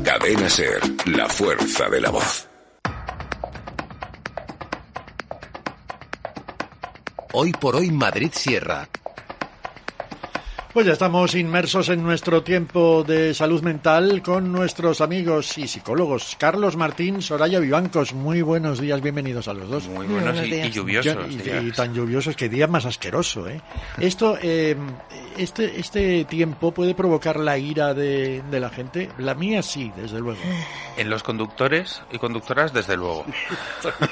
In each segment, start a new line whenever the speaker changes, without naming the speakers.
Cadena SER, la fuerza de la voz.
Hoy por hoy Madrid Sierra.
Pues ya estamos inmersos en nuestro tiempo de salud mental con nuestros amigos y psicólogos Carlos Martín, Soraya Vivancos. Muy buenos días, bienvenidos a los dos.
Muy buenos y lluviosos.
Y tan lluviosos, que día más asqueroso, ¿eh? Esto, este tiempo puede provocar la ira de la gente. La mía sí, desde luego.
En los conductores y conductoras, desde luego.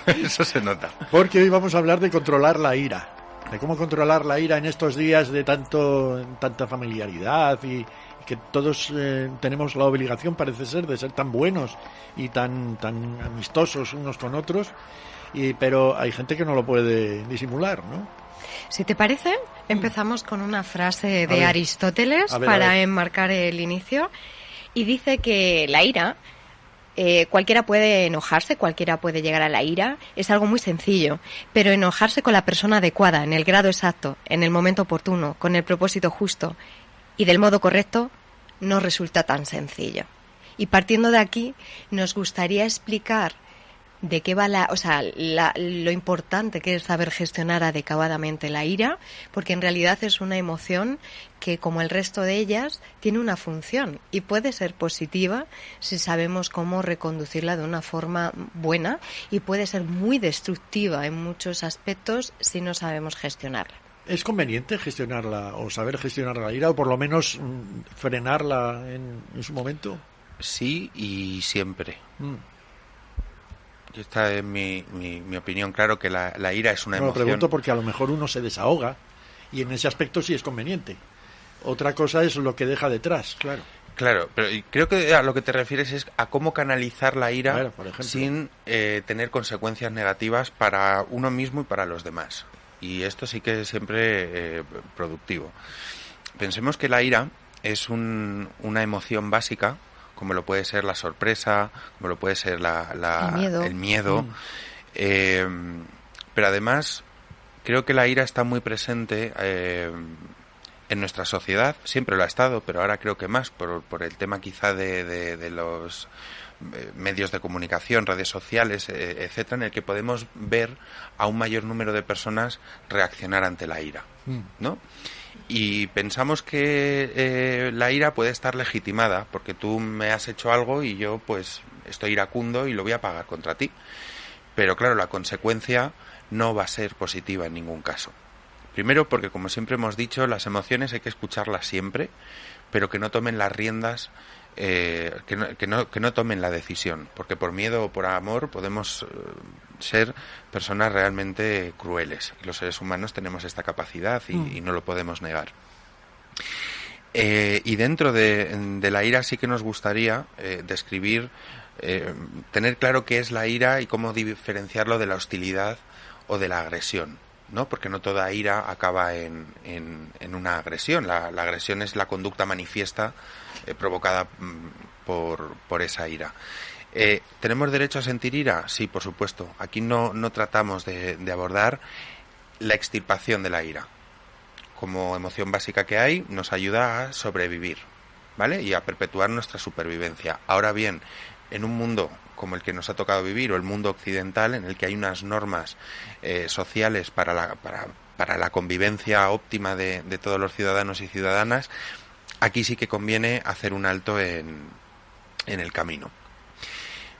Eso se nota.
Porque hoy vamos a hablar de controlar la ira. De cómo controlar la ira en estos días de tanta familiaridad y que todos tenemos la obligación, parece ser, de ser tan buenos y tan amistosos unos con otros, pero hay gente que no lo puede disimular, ¿no?
Si te parece, empezamos con una frase de Aristóteles para enmarcar el inicio, y dice que la ira... cualquiera puede enojarse, cualquiera puede llegar a la ira, es algo muy sencillo, pero enojarse con la persona adecuada, en el grado exacto, en el momento oportuno, con el propósito justo y del modo correcto, no resulta tan sencillo. Y partiendo de aquí, nos gustaría explicar de qué va lo importante que es saber gestionar adecuadamente la ira, porque en realidad es una emoción que, como el resto de ellas, tiene una función y puede ser positiva si sabemos cómo reconducirla de una forma buena, y puede ser muy destructiva en muchos aspectos si no sabemos gestionarla.
¿Es conveniente gestionarla o saber gestionar la ira, o por lo menos frenarla en su momento?
Sí, y siempre. Esta es mi opinión. Claro que la ira es una emoción.
Lo pregunto porque a lo mejor uno se desahoga y en ese aspecto sí es conveniente. Otra cosa es lo que deja detrás, claro.
Claro, pero creo que a lo que te refieres es a cómo canalizar la ira,
claro, por ejemplo,
sin tener consecuencias negativas para uno mismo y para los demás. Y esto sí que es siempre productivo. Pensemos que la ira es una emoción básica, como lo puede ser la sorpresa, como lo puede ser el miedo. Pero además, creo que la ira está muy presente en nuestra sociedad. Siempre lo ha estado, pero ahora creo que más, por el tema quizá de los medios de comunicación, redes sociales, etcétera, en el que podemos ver a un mayor número de personas reaccionar ante la ira, ¿no? Y pensamos que la ira puede estar legitimada porque tú me has hecho algo y yo pues estoy iracundo y lo voy a pagar contra ti. Pero claro, la consecuencia no va a ser positiva en ningún caso. Primero porque, como siempre hemos dicho, las emociones hay que escucharlas siempre, pero que no tomen las riendas, que no tomen la decisión, porque por miedo o por amor podemos ser personas realmente crueles. Los seres humanos tenemos esta capacidad y no lo podemos negar. Y dentro de la ira sí que nos gustaría describir, tener claro qué es la ira y cómo diferenciarlo de la hostilidad o de la agresión, ¿no? Porque no toda ira acaba en una agresión. La agresión es la conducta manifiesta provocada por esa ira. ¿Tenemos derecho a sentir ira? Sí, por supuesto. Aquí no tratamos de abordar la extirpación de la ira. Como emoción básica que hay, nos ayuda a sobrevivir, ¿vale? Y a perpetuar nuestra supervivencia. Ahora bien, en un mundo como el que nos ha tocado vivir, o el mundo occidental, en el que hay unas normas sociales para la convivencia óptima de todos los ciudadanos y ciudadanas, aquí sí que conviene hacer un alto en el camino.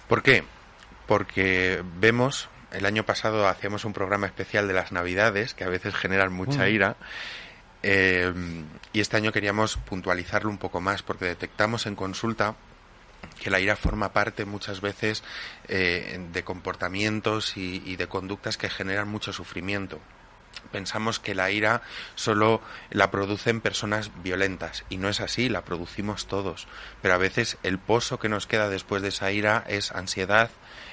¿Por qué? Porque vemos, el año pasado hacíamos un programa especial de las Navidades, que a veces generan mucha ira, y este año queríamos puntualizarlo un poco más, porque detectamos en consulta que la ira forma parte muchas veces de comportamientos y de conductas que generan mucho sufrimiento. Pensamos que la ira solo la producen personas violentas, y no es así, la producimos todos, pero a veces el pozo que nos queda después de esa ira es ansiedad,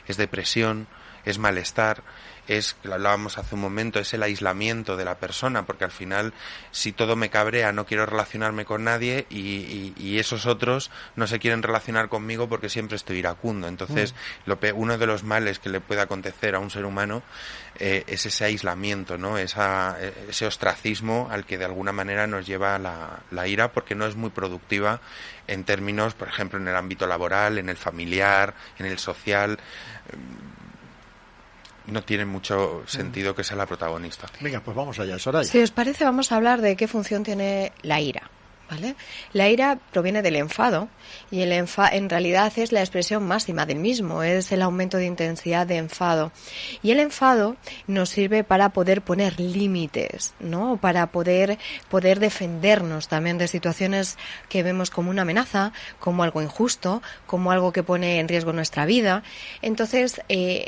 es depresión, es malestar, lo hablábamos hace un momento, es el aislamiento de la persona, porque al final, si todo me cabrea, no quiero relacionarme con nadie y esos otros no se quieren relacionar conmigo porque siempre estoy iracundo. Entonces, uno de los males que le puede acontecer a un ser humano es ese aislamiento, ¿no? Ese ostracismo al que de alguna manera nos lleva la ira, porque no es muy productiva en términos, por ejemplo, en el ámbito laboral, en el familiar, en el social. No tiene mucho sentido que sea la protagonista.
Venga, pues vamos allá, Soraya.
Si os parece, vamos a hablar de qué función tiene la ira, ¿vale? La ira proviene del enfado y en realidad es la expresión máxima del mismo, es el aumento de intensidad de enfado. Y el enfado nos sirve para poder poner límites, ¿no? Para poder defendernos también de situaciones que vemos como una amenaza, como algo injusto, como algo que pone en riesgo nuestra vida. Entonces,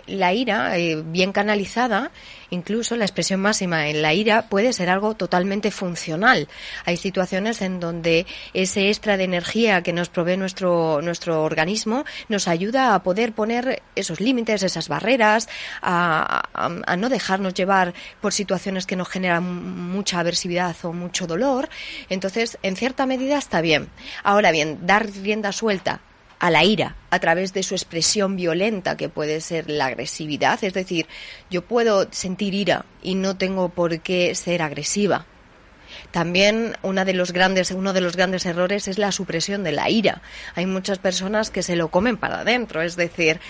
la ira, bien canalizada, incluso la expresión máxima en la ira puede ser algo totalmente funcional. Hay situaciones en donde ese extra de energía que nos provee nuestro organismo nos ayuda a poder poner esos límites, esas barreras, a no dejarnos llevar por situaciones que nos generan mucha aversividad o mucho dolor. Entonces, en cierta medida está bien. Ahora bien, dar rienda suelta a la ira a través de su expresión violenta, que puede ser la agresividad, es decir, yo puedo sentir ira y no tengo por qué ser agresiva. También uno de los grandes errores es la supresión de la ira. Hay muchas personas que se lo comen para adentro, es decir,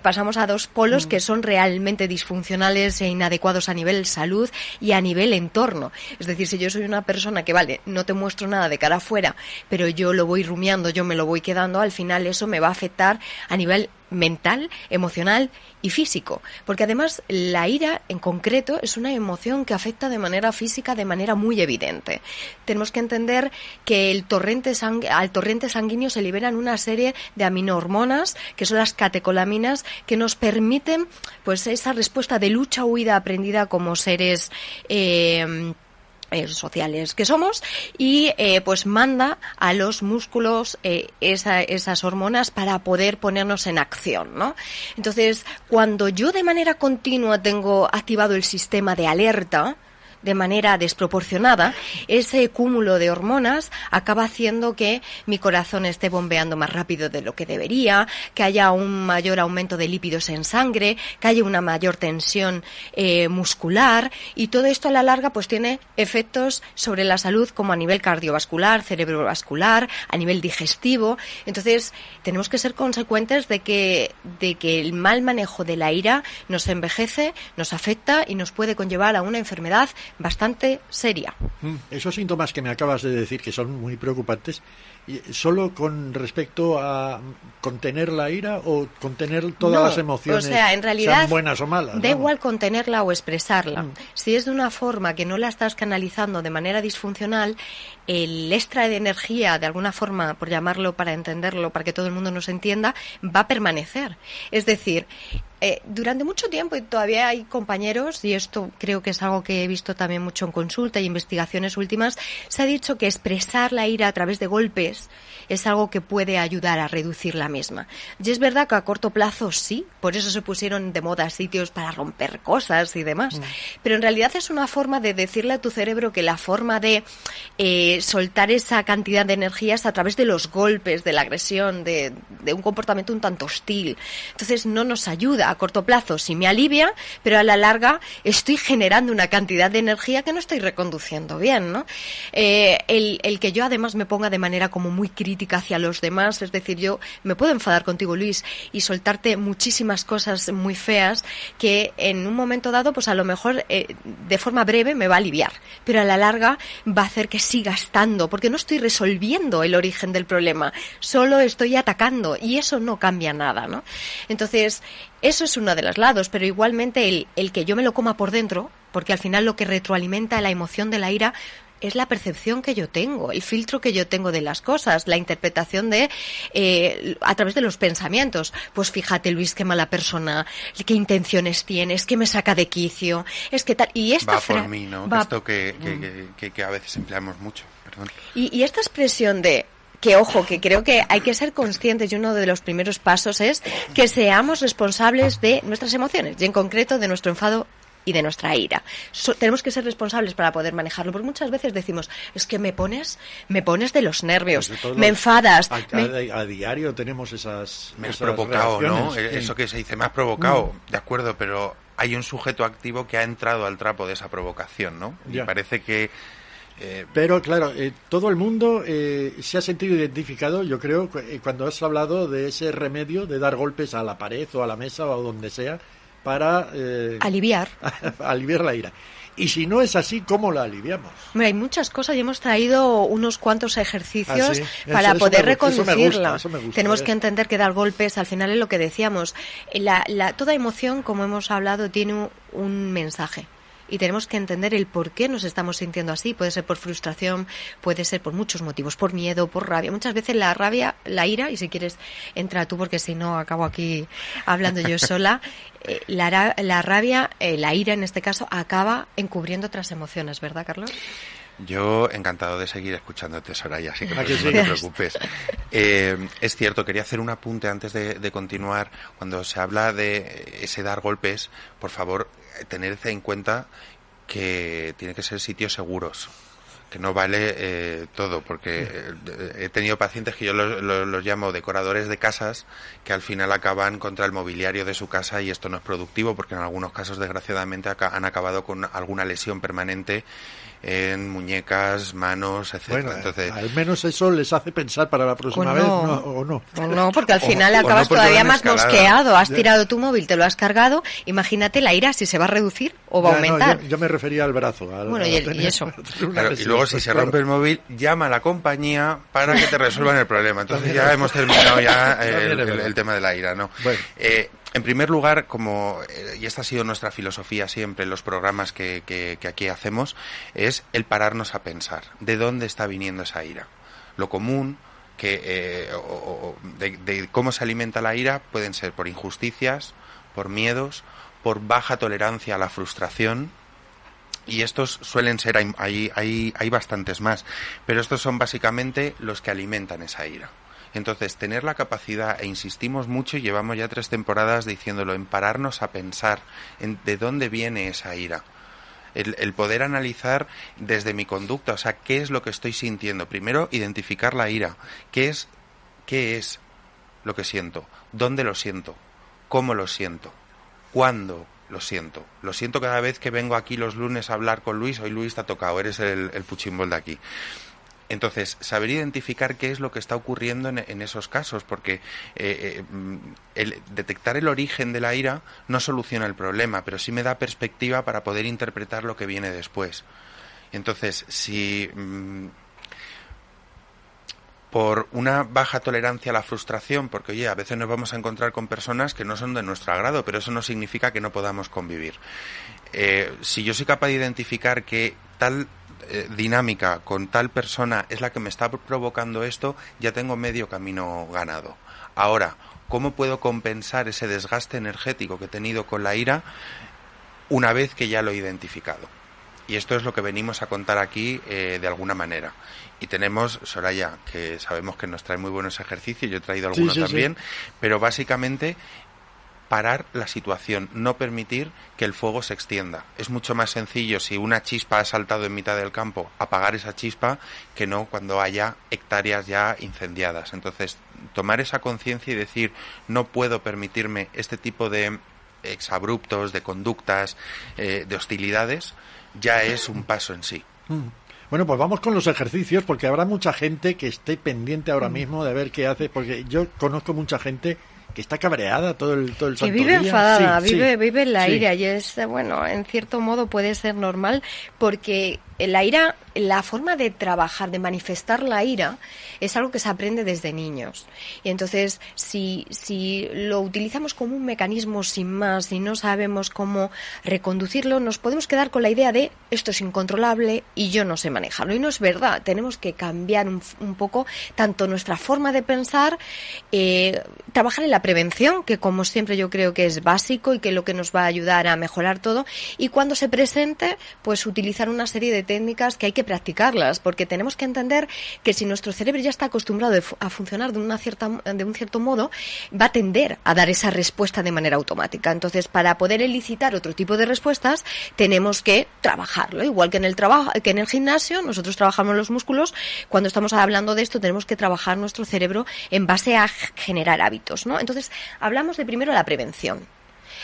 pasamos a dos polos que son realmente disfuncionales e inadecuados a nivel salud y a nivel entorno. Es decir, si yo soy una persona que, vale, no te muestro nada de cara afuera, pero yo lo voy rumiando, yo me lo voy quedando, al final eso me va a afectar a nivel mental, emocional y físico, porque además la ira en concreto es una emoción que afecta de manera física de manera muy evidente. Tenemos que entender que al torrente sanguíneo se liberan una serie de aminohormonas, que son las catecolaminas, que nos permiten pues esa respuesta de lucha o huida aprendida como seres sociales que somos, y pues manda a los músculos esas hormonas para poder ponernos en acción, ¿no? Entonces, cuando yo de manera continua tengo activado el sistema de alerta de manera desproporcionada, ese cúmulo de hormonas acaba haciendo que mi corazón esté bombeando más rápido de lo que debería, que haya un mayor aumento de lípidos en sangre, que haya una mayor tensión muscular, y todo esto a la larga pues tiene efectos sobre la salud como a nivel cardiovascular, cerebrovascular, a nivel digestivo. Entonces tenemos que ser consecuentes de que el mal manejo de la ira nos envejece, nos afecta y nos puede conllevar a una enfermedad bastante seria.
Esos síntomas que me acabas de decir, que son muy preocupantes, ¿solo con respecto a contener la ira o contener todas las emociones,
o sea, en realidad,
sean buenas o malas?
Da igual contenerla o expresarla. Si es de una forma que no la estás canalizando de manera disfuncional, el extra de energía, de alguna forma, por llamarlo, para entenderlo, para que todo el mundo nos entienda, va a permanecer. Es decir, durante mucho tiempo, y todavía hay compañeros, y esto creo que es algo que he visto también mucho en consulta y investigaciones últimas, se ha dicho que expresar la ira a través de golpes es algo que puede ayudar a reducir la misma. Y es verdad que a corto plazo sí, por eso se pusieron de moda sitios para romper cosas y demás, pero en realidad es una forma de decirle a tu cerebro que la forma de soltar esa cantidad de energía es a través de los golpes, de la agresión, de un comportamiento un tanto hostil. Entonces no nos ayuda a corto plazo, sí me alivia, pero a la larga estoy generando una cantidad de energía que no estoy reconduciendo bien, ¿no? El que yo además me ponga de manera como muy crítica hacia los demás, es decir, yo me puedo enfadar contigo, Luis, y soltarte muchísimas cosas muy feas que en un momento dado, pues a lo mejor de forma breve me va a aliviar, pero a la larga va a hacer que siga estando, porque no estoy resolviendo el origen del problema, solo estoy atacando, y eso no cambia nada, ¿no? Entonces, eso es uno de los lados, pero igualmente el que yo me lo coma por dentro, porque al final lo que retroalimenta la emoción de la ira es la percepción que yo tengo, el filtro que yo tengo de las cosas, la interpretación a través de los pensamientos. Pues fíjate, Luis, qué mala persona, qué intenciones tienes, que me saca de quicio, es que tal. Y esta
va por mí, ¿no? Esto que a veces empleamos mucho. Perdón.
Y esta expresión de que ojo, que creo que hay que ser conscientes, y uno de los primeros pasos es que seamos responsables de nuestras emociones, y en concreto de nuestro enfado y de nuestra ira. Tenemos que ser responsables para poder manejarlo, porque muchas veces decimos, es que me pones de los nervios, me enfadas.
A diario tenemos esas
me has provocado, ¿no?
Sí.
Eso que se dice, me has provocado, de acuerdo, pero hay un sujeto activo que ha entrado al trapo de esa provocación, ¿no? Y parece que...
Pero claro, todo el mundo se ha sentido identificado, yo creo, cuando has hablado de ese remedio de dar golpes a la pared o a la mesa o donde sea para
aliviar
la ira. Y si no es así, ¿cómo la aliviamos?
Hombre, hay muchas cosas y hemos traído unos cuantos ejercicios para poder reconducirla.
Eso me gusta,
Tenemos que entender que dar golpes, al final es lo que decíamos. Toda emoción, como hemos hablado, tiene un mensaje. Y tenemos que entender el por qué nos estamos sintiendo así. Puede ser por frustración, puede ser por muchos motivos, por miedo, por rabia. Muchas veces la rabia, la ira, y si quieres entra tú porque si no acabo aquí hablando yo sola, la rabia, la ira en este caso, acaba encubriendo otras emociones, ¿verdad, Carlos?
Yo encantado de seguir escuchándote, Soraya, así que no te preocupes. Es cierto, quería hacer un apunte antes de continuar. Cuando se habla de ese dar golpes, por favor, tened en cuenta que tiene que ser sitios seguros, que no vale todo, porque he tenido pacientes que yo los llamo decoradores de casas, que al final acaban contra el mobiliario de su casa, y esto no es productivo, porque en algunos casos desgraciadamente han acabado con alguna lesión permanente en muñecas, manos, etcétera.
Bueno,
entonces,
al menos eso les hace pensar para la próxima vez, ¿no? ¿O no?
No, porque al final acabas todavía más mosqueado. Has tirado tu móvil, te lo has cargado. Imagínate la ira, si se va a reducir o va a aumentar.
Yo me refería al brazo.
Y eso.
Claro, y luego si se rompe el móvil, llama a la compañía para que te resuelvan el problema. Entonces ya hemos terminado el tema de la ira, ¿no?
Bueno.
En primer lugar, y esta ha sido nuestra filosofía siempre en los programas que aquí hacemos, es el pararnos a pensar de dónde está viniendo esa ira. Lo común de cómo se alimenta la ira pueden ser por injusticias, por miedos, por baja tolerancia a la frustración, y estos suelen ser, hay bastantes más, pero estos son básicamente los que alimentan esa ira. Entonces, tener la capacidad, e insistimos mucho, y llevamos ya 3 temporadas diciéndolo, en pararnos a pensar en de dónde viene esa ira. El poder analizar desde mi conducta, o sea, qué es lo que estoy sintiendo. Primero, identificar la ira. ¿Qué es lo que siento? ¿Dónde lo siento? ¿Cómo lo siento? ¿Cuándo lo siento? Lo siento cada vez que vengo aquí los lunes a hablar con Luis. Hoy Luis te ha tocado, eres el puchimbol de aquí. Entonces, saber identificar qué es lo que está ocurriendo en esos casos, porque el detectar el origen de la ira no soluciona el problema, pero sí me da perspectiva para poder interpretar lo que viene después. Entonces, si por una baja tolerancia a la frustración, porque oye, a veces nos vamos a encontrar con personas que no son de nuestro agrado, pero eso no significa que no podamos convivir. Si yo soy capaz de identificar que tal dinámica con tal persona es la que me está provocando esto, ya tengo medio camino ganado. Ahora, ¿cómo puedo compensar ese desgaste energético que he tenido con la ira una vez que ya lo he identificado? Y esto es lo que venimos a contar aquí de alguna manera. Y tenemos, Soraya, que sabemos que nos trae muy buenos ejercicios, yo he traído algunos también, pero básicamente parar la situación, no permitir que el fuego se extienda. Es mucho más sencillo si una chispa ha saltado en mitad del campo, apagar esa chispa, que no cuando haya hectáreas ya incendiadas. Entonces, tomar esa conciencia y decir, no puedo permitirme este tipo de exabruptos, de conductas, de hostilidades, ya es un paso en sí.
Bueno, pues vamos con los ejercicios, porque habrá mucha gente que esté pendiente ahora mismo de ver qué hace, porque yo conozco mucha gente que está cabreada todo el santo día.
Que vive enfadada, vive en la ira, y es, bueno, en cierto modo puede ser normal, porque la ira, la forma de trabajar, de manifestar la ira, es algo que se aprende desde niños. Y entonces, si lo utilizamos como un mecanismo sin más y no sabemos cómo reconducirlo, nos podemos quedar con la idea de esto es incontrolable y yo no sé manejarlo. Y no es verdad, tenemos que cambiar un poco tanto nuestra forma de pensar, trabajar en la prevención, que como siempre yo creo que es básico y que lo que nos va a ayudar a mejorar todo. Y cuando se presente, pues utilizar una serie de técnicas que hay que practicarlas, porque tenemos que entender que si nuestro cerebro ya está acostumbrado a funcionar de un cierto modo, va a tender a dar esa respuesta de manera automática. Entonces, para poder elicitar otro tipo de respuestas, tenemos que trabajarlo. Igual que en el gimnasio, nosotros trabajamos los músculos. Cuando estamos hablando de esto, tenemos que trabajar nuestro cerebro en base a generar hábitos, ¿no? Entonces, hablamos de primero la prevención,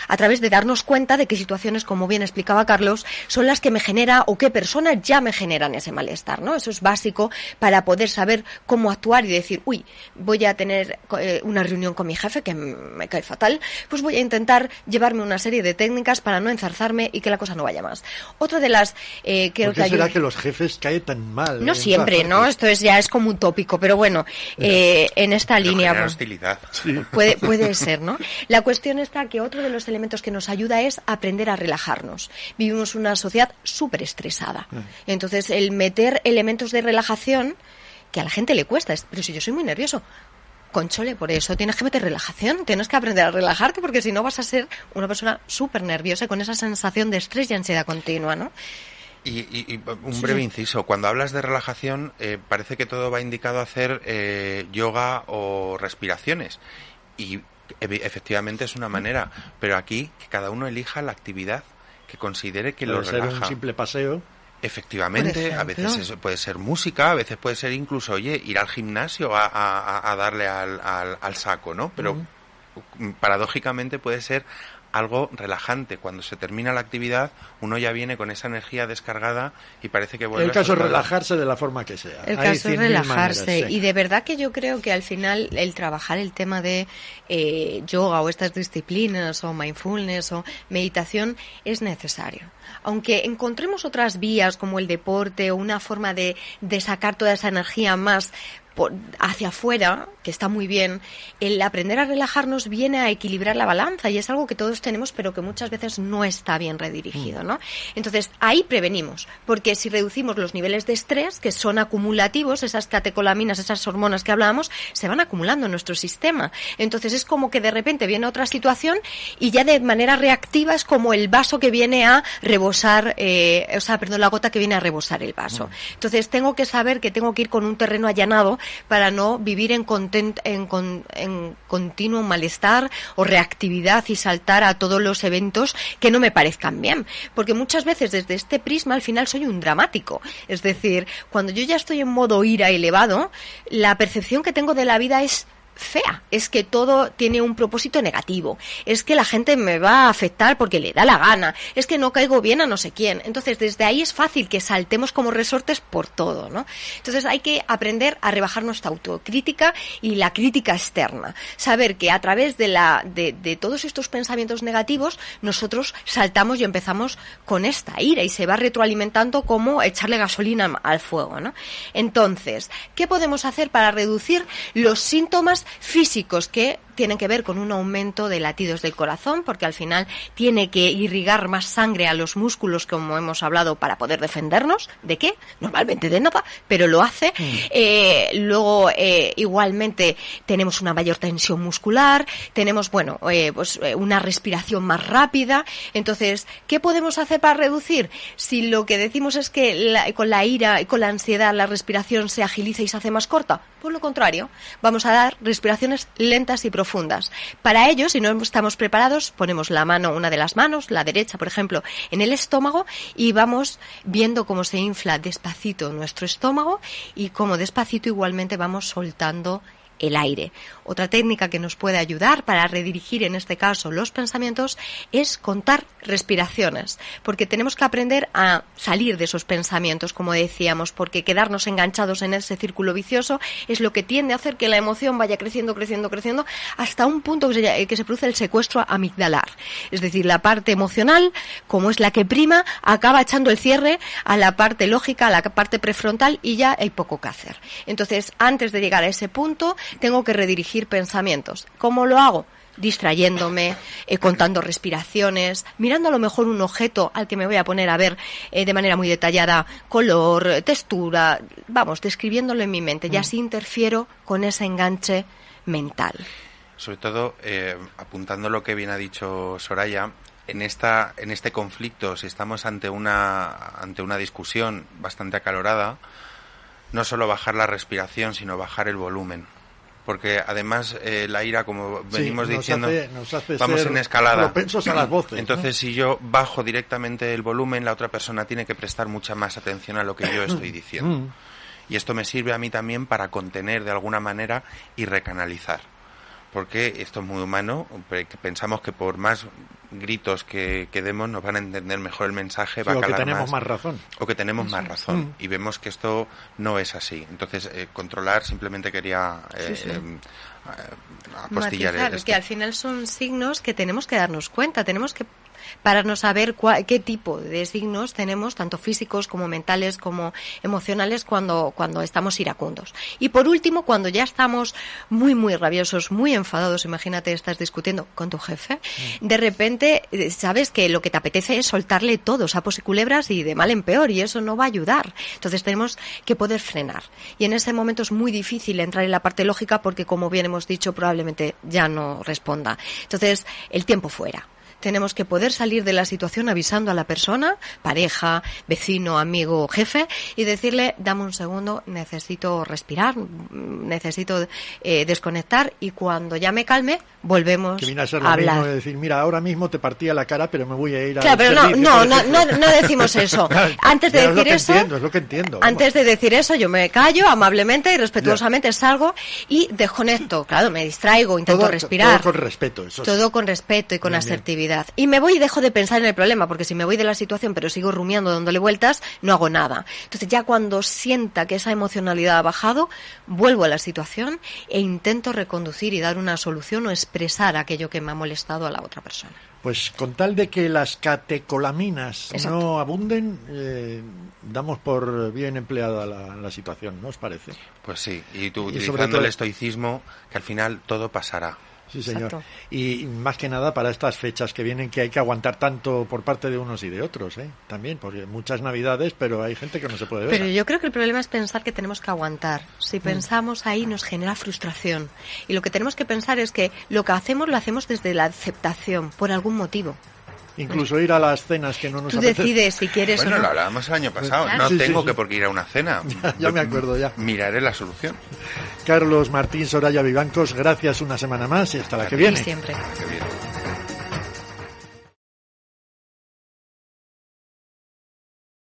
a través de darnos cuenta de qué situaciones, como bien explicaba Carlos, son las que me genera o qué personas ya me generan ese malestar, ¿no? Eso es básico para poder saber cómo actuar y decir, uy, voy a tener una reunión con mi jefe que me cae fatal, pues voy a intentar llevarme una serie de técnicas para no enzarzarme y que la cosa no vaya más. Otra de las
¿Por qué será que los jefes caen tan mal?
No siempre, ¿no? Esto ya es como un tópico, pero bueno, en esta línea...
Genera hostilidad.
Sí. Puede ser, ¿no? La cuestión está que otro de los elementos que nos ayuda es aprender a relajarnos. Vivimos una sociedad súper estresada. Entonces, el meter elementos de relajación, que a la gente le cuesta, pero si yo soy muy nervioso, conchole, por eso tienes que meter relajación, tienes que aprender a relajarte, porque si no vas a ser una persona súper nerviosa con esa sensación de estrés y ansiedad continua, ¿no?
Y un breve inciso, cuando hablas de relajación, parece que todo va indicado a hacer yoga o respiraciones, y efectivamente es una manera, pero aquí que cada uno elija la actividad que considere que lo relaja.
Un simple paseo.
Efectivamente, a veces puede ser música, a veces puede ser incluso, oye, ir al gimnasio a darle al saco, ¿no? Pero paradójicamente puede ser algo relajante. Cuando se termina la actividad, uno ya viene con esa energía descargada y parece que vuelve.
El caso es relajarse de la forma que sea.
El caso es relajarse. Y de verdad que yo creo que al final el trabajar el tema de yoga o estas disciplinas o mindfulness o meditación es necesario. Aunque encontremos otras vías como el deporte o una forma de sacar toda esa energía más hacia afuera, que está muy bien, el aprender a relajarnos viene a equilibrar la balanza y es algo que todos tenemos pero que muchas veces no está bien redirigido, ¿no? Entonces ahí prevenimos, porque si reducimos los niveles de estrés, que son acumulativos, esas catecolaminas, esas hormonas que hablábamos, se van acumulando en nuestro sistema. Entonces es como que de repente viene otra situación y ya de manera reactiva es como el vaso que viene a rebosar, la gota que viene a rebosar el vaso. Entonces tengo que saber que tengo que ir con un terreno allanado para no vivir en continuo malestar o reactividad y saltar a todos los eventos que no me parezcan bien. Porque muchas veces desde este prisma al final soy un dramático. Es decir, cuando yo ya estoy en modo ira elevado, la percepción que tengo de la vida es fea, es que todo tiene un propósito negativo, es que la gente me va a afectar porque le da la gana, es que no caigo bien a no sé quién. Entonces desde ahí es fácil que saltemos como resortes por todo, ¿no? Entonces hay que aprender a rebajar nuestra autocrítica y la crítica externa, saber que a través de todos estos pensamientos negativos nosotros saltamos y empezamos con esta ira y se va retroalimentando como echarle gasolina al fuego, ¿no? Entonces, ¿qué podemos hacer para reducir los síntomas físicos que tienen que ver con un aumento de latidos del corazón, porque al final tiene que irrigar más sangre a los músculos, como hemos hablado, para poder defendernos. ¿De qué? Normalmente de nada, pero lo hace. Luego, igualmente, tenemos una mayor tensión muscular, tenemos, una respiración más rápida. Entonces, ¿qué podemos hacer para reducir? Si lo que decimos es que con la ira y con la ansiedad la respiración se agiliza y se hace más corta, por lo contrario, vamos a dar respiraciones lentas y profundas. Para ello, si no estamos preparados, ponemos una de las manos, la derecha, por ejemplo, en el estómago y vamos viendo cómo se infla despacito nuestro estómago y cómo despacito igualmente vamos soltando el aire. Otra técnica que nos puede ayudar para redirigir en este caso los pensamientos es contar respiraciones, porque tenemos que aprender a salir de esos pensamientos, como decíamos, porque quedarnos enganchados en ese círculo vicioso es lo que tiende a hacer que la emoción vaya creciendo hasta un punto que se produce el secuestro amigdalar. Es decir, la parte emocional, como es la que prima, acaba echando el cierre a la parte lógica, a la parte prefrontal y ya hay poco que hacer. Entonces, antes de llegar a ese punto, tengo que redirigir pensamientos. ¿Cómo lo hago? Distrayéndome, contando respiraciones, mirando a lo mejor un objeto al que me voy a poner a ver de manera muy detallada color, textura, describiéndolo en mi mente, y así interfiero con ese enganche mental.
sobre todo apuntando lo que bien ha dicho Soraya, en este conflicto, si estamos ante una discusión bastante acalorada, no solo bajar la respiración, sino bajar el volumen. Porque además la ira, como venimos diciendo,
nos hace
vamos en escalada.
Propensos a las voces.
Entonces, si yo bajo directamente el volumen, la otra persona tiene que prestar mucha más atención a lo que yo estoy diciendo. Y esto me sirve a mí también para contener de alguna manera y recanalizar. Porque esto es muy humano, pensamos que por más gritos que demos nos van a entender mejor el mensaje, va a calar más. O que tenemos más razón. O que tenemos más razón. Y vemos que esto no es así. Entonces, controlar, simplemente quería apostillar esto.
Que al final son signos que tenemos que darnos cuenta, tenemos que pararnos a ver qué tipo de signos tenemos, tanto físicos como mentales como emocionales, cuando estamos iracundos. Y por último, cuando ya estamos muy, muy rabiosos, muy enfadados, imagínate, estás discutiendo con tu jefe, de repente sabes que lo que te apetece es soltarle todo, sapos y culebras, y de mal en peor, y eso no va a ayudar. Entonces tenemos que poder frenar. Y en ese momento es muy difícil entrar en la parte lógica porque, como bien hemos dicho, probablemente ya no responda. Entonces, el tiempo fuera. Tenemos que poder salir de la situación avisando a la persona, pareja, vecino, amigo, jefe, y decirle: dame un segundo, necesito respirar, necesito desconectar, y cuando ya me calme, volvemos
que viene a ser lo
hablar.
Mismo de decir: mira, ahora mismo te partía la cara, pero me voy a ir a...
Claro, pero no decimos eso. Antes de decir eso,
es lo que entiendo.
Antes de decir eso, yo me callo amablemente y respetuosamente, salgo y desconecto. Claro, me distraigo, intento respirar.
Todo con respeto, eso.
Todo con respeto y con asertividad. Y me voy y dejo de pensar en el problema, porque si me voy de la situación pero sigo rumiando, dándole vueltas, no hago nada. Entonces, ya cuando sienta que esa emocionalidad ha bajado, vuelvo a la situación e intento reconducir y dar una solución o expresar aquello que me ha molestado a la otra persona.
Pues con tal de que las catecolaminas no abunden, damos por bien empleada la situación, ¿no os parece?
Pues sí, y tú utilizando el estoicismo, que al final todo pasará.
Sí, señor.
Exacto.
Y más que nada para estas fechas que vienen, que hay que aguantar tanto por parte de unos y de otros, también, porque muchas navidades, pero hay gente que no se puede ver.
Pero yo creo que el problema es pensar que tenemos que aguantar. Si pensamos ahí, nos genera frustración. Y lo que tenemos que pensar es que lo que hacemos, lo hacemos desde la aceptación, por algún motivo.
Incluso ir a las cenas que no nos apetece.
Tú decides si quieres o no.
Bueno, lo hablábamos el año pasado. Claro. No tengo que por qué ir a una cena.
Ya me acuerdo ya.
Miraré la solución.
Carlos Martín, Soraya Vivancos, gracias una semana más y hasta la que viene.
Siempre.
Hasta la que viene.